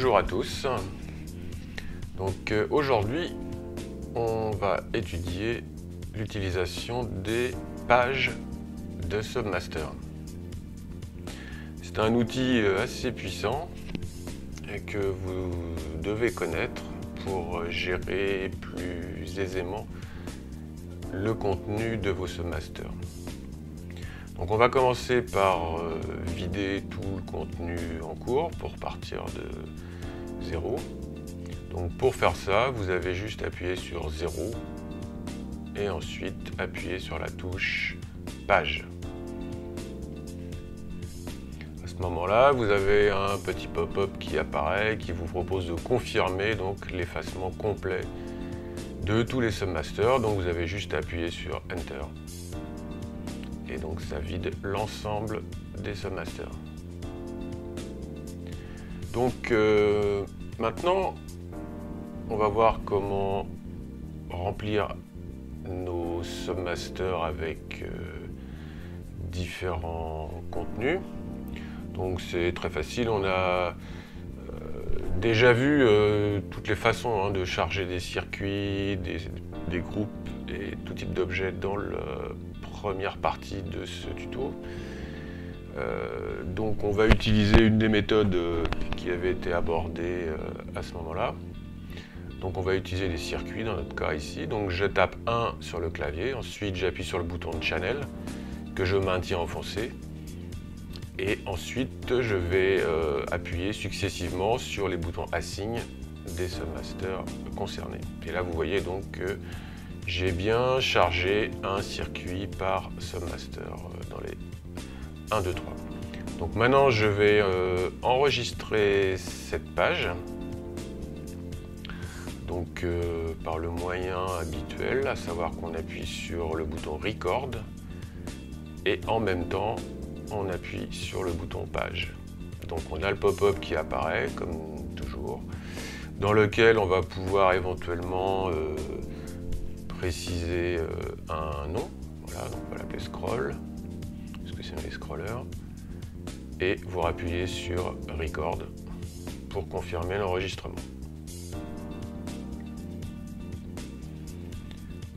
Bonjour à tous. Donc aujourd'hui, on va étudier l'utilisation des pages de Submaster. C'est un outil assez puissant et que vous devez connaître pour gérer plus aisément le contenu de vos Submasters. Donc on va commencer par vider tout le contenu en cours pour partir de 0. Donc pour faire ça, vous avez juste appuyé sur 0 et ensuite appuyer sur la touche page. À ce moment-là, vous avez un petit pop-up qui apparaît qui vous propose de confirmer donc l'effacement complet de tous les Submasters. Donc vous avez juste appuyé sur Enter. Et donc ça vide l'ensemble des Submasters. Donc maintenant, on va voir comment remplir nos Submasters avec différents contenus. Donc c'est très facile, on a déjà vu toutes les façons de charger des circuits, des groupes et tout type d'objets dans la première partie de ce tuto. Donc on va utiliser une des méthodes qui avait été abordée à ce moment-là. Donc on va utiliser les circuits dans notre cas ici. Donc je tape 1 sur le clavier, ensuite j'appuie sur le bouton de Channel que je maintiens enfoncé. Et ensuite je vais appuyer successivement sur les boutons Assign des Submasters concernés. Et là vous voyez donc que j'ai bien chargé un circuit par Submaster dans les 1, 2, 3. Donc maintenant je vais enregistrer cette page. Donc par le moyen habituel, à savoir qu'on appuie sur le bouton Record et en même temps on appuie sur le bouton page. Donc on a le pop-up qui apparaît comme toujours, dans lequel on va pouvoir éventuellement préciser un nom. Voilà, donc on va l'appeler scroll, parce que c'est les scrollers, et vous appuyez sur Record pour confirmer l'enregistrement.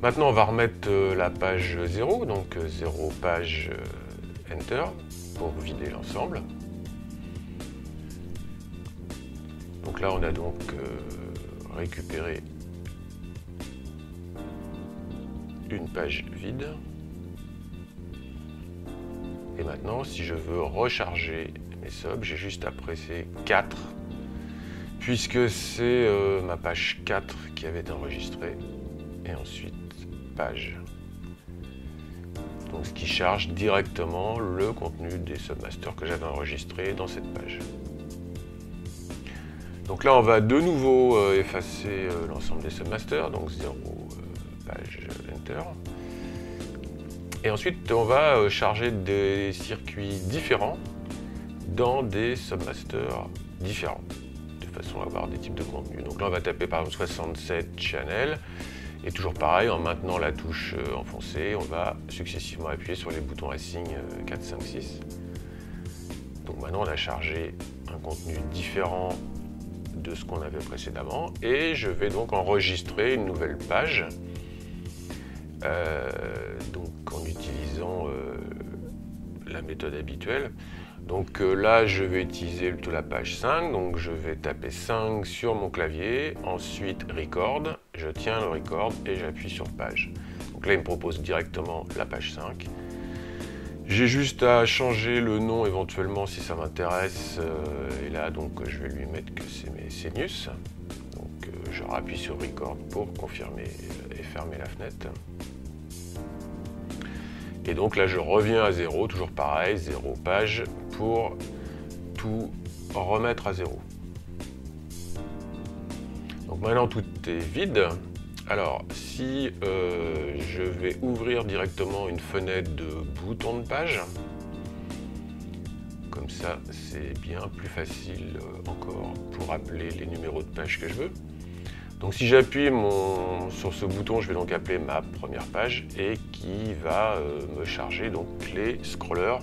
Maintenant on va remettre la page 0, donc 0 page Enter pour vider l'ensemble. Donc là on a donc récupéré une page vide. Et maintenant si je veux recharger mes subs, j'ai juste à presser 4 puisque c'est ma page 4 qui avait été enregistrée. Et ensuite page. Donc ce qui charge directement le contenu des Submasters que j'avais enregistré dans cette page. Donc là on va de nouveau effacer l'ensemble des Submasters, donc 0 page Enter. Et ensuite on va charger des circuits différents dans des Submasters différents, de façon à avoir des types de contenus. Donc là on va taper par exemple 67 channel. Et toujours pareil, en maintenant la touche enfoncée, on va successivement appuyer sur les boutons Assign 4, 5, 6. Donc maintenant on a chargé un contenu différent de ce qu'on avait précédemment. Et je vais donc enregistrer une nouvelle page. Donc en utilisant la méthode habituelle. Donc là je vais utiliser plutôt la page 5, donc je vais taper 5 sur mon clavier, ensuite Record, je tiens le Record et j'appuie sur page. Donc là il me propose directement la page 5. J'ai juste à changer le nom éventuellement si ça m'intéresse, et là donc je vais lui mettre que c'est mes Senius. Donc je rappuie sur Record pour confirmer et fermer la fenêtre. Et donc là je reviens à 0, toujours pareil, 0 page pour tout remettre à 0. Donc maintenant tout est vide. Alors si je vais ouvrir directement une fenêtre de bouton de page, comme ça c'est bien plus facile encore pour appeler les numéros de page que je veux. Donc si j'appuie sur ce bouton, je vais donc appeler ma première page et qui va me charger donc les scrollers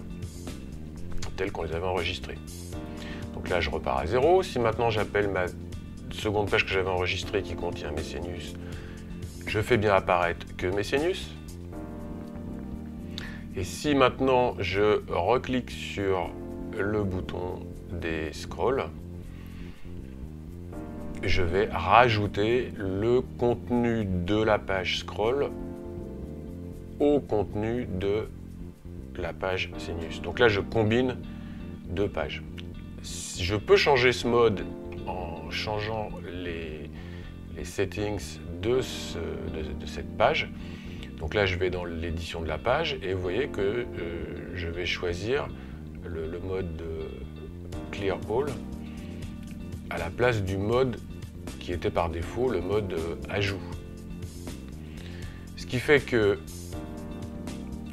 tels qu'on les avait enregistrés. Donc là, je repars à 0. Si maintenant j'appelle ma seconde page que j'avais enregistrée qui contient Mesenius, je fais bien apparaître que Mesenius. Et si maintenant je reclique sur le bouton des scrolls, je vais rajouter le contenu de la page scroll au contenu de la page Mesenius. Donc là, je combine deux pages. Je peux changer ce mode en changeant les settings de cette page. Donc là, je vais dans l'édition de la page et vous voyez que je vais choisir le mode Clear All à la place du mode qui était par défaut le mode ajout. Ce qui fait que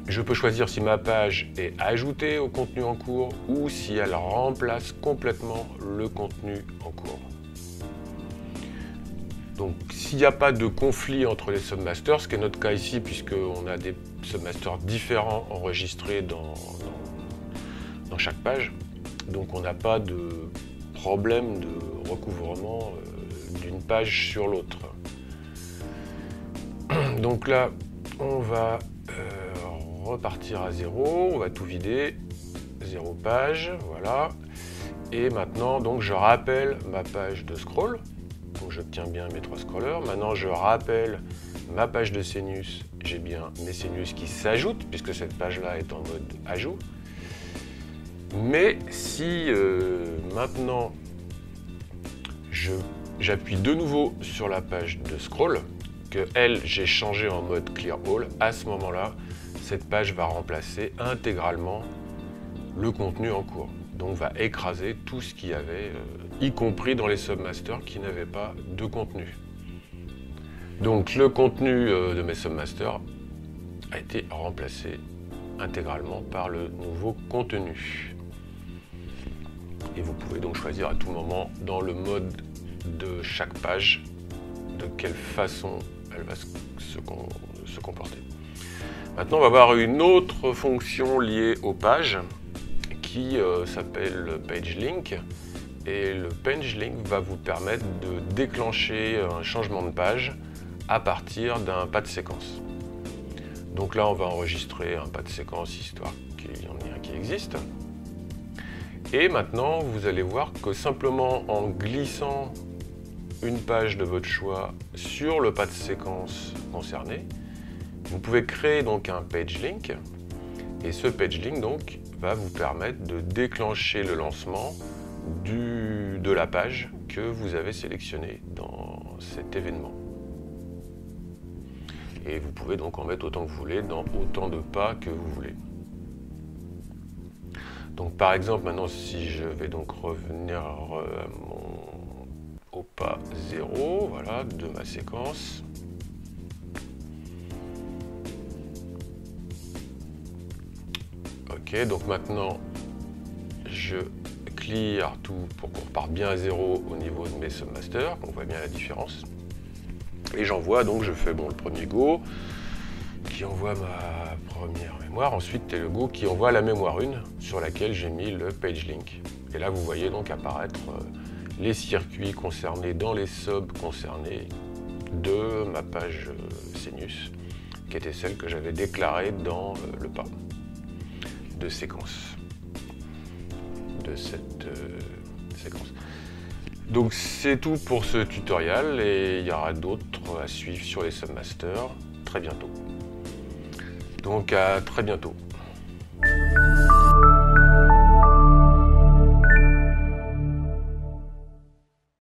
je peux choisir si ma page est ajoutée au contenu en cours ou si elle remplace complètement le contenu en cours. Donc s'il n'y a pas de conflit entre les submasters, ce qui est notre cas ici puisqu'on a des submasters différents enregistrés dans chaque page, donc on n'a pas de problème de recouvrement d'une page sur l'autre. Donc là, on va repartir à 0, on va tout vider, 0 page, voilà. Et maintenant, donc, je rappelle ma page de scroll, donc j'obtiens bien mes 3 scrollers. Maintenant, je rappelle ma page de Mesenius, j'ai bien Mesenius qui s'ajoute, puisque cette page-là est en mode ajout. Mais si maintenant, j'appuie de nouveau sur la page de scroll, que elle, j'ai changé en mode Clear All, à ce moment-là, cette page va remplacer intégralement le contenu en cours. Donc va écraser tout ce qu'il y avait, y compris dans les submasters qui n'avaient pas de contenu. Donc le contenu de mes submasters a été remplacé intégralement par le nouveau contenu. Et vous pouvez donc choisir à tout moment dans le mode de chaque page de quelle façon elle va se comporter. Maintenant, on va voir une autre fonction liée aux pages qui s'appelle PageLink. Et le PageLink va vous permettre de déclencher un changement de page à partir d'un pas de séquence. Donc là, on va enregistrer un pas de séquence histoire qu'il y en ait un qui existe. Et maintenant, vous allez voir que simplement en glissant une page de votre choix sur le pas de séquence concerné, vous pouvez créer donc un PageLink. Et ce PageLink donc va vous permettre de déclencher le lancement de la page que vous avez sélectionnée dans cet événement. Et vous pouvez donc en mettre autant que vous voulez dans autant de pas que vous voulez. Donc par exemple, maintenant si je vais donc revenir au pas 0, voilà, de ma séquence. Ok, donc maintenant je clear tout pour qu'on reparte bien à 0 au niveau de mes submasters, on voit bien la différence. Et j'envoie, donc je fais bon, le premier go qui envoie ma première mémoire, ensuite c'est le go qui envoie la mémoire 1 sur laquelle j'ai mis le PageLink. Et là vous voyez donc apparaître les circuits concernés dans les subs concernés de ma page Mesenius, qui était celle que j'avais déclarée dans le pas de séquence de cette séquence. Donc c'est tout pour ce tutoriel et il y aura d'autres à suivre sur les submasters très bientôt. Donc à très bientôt.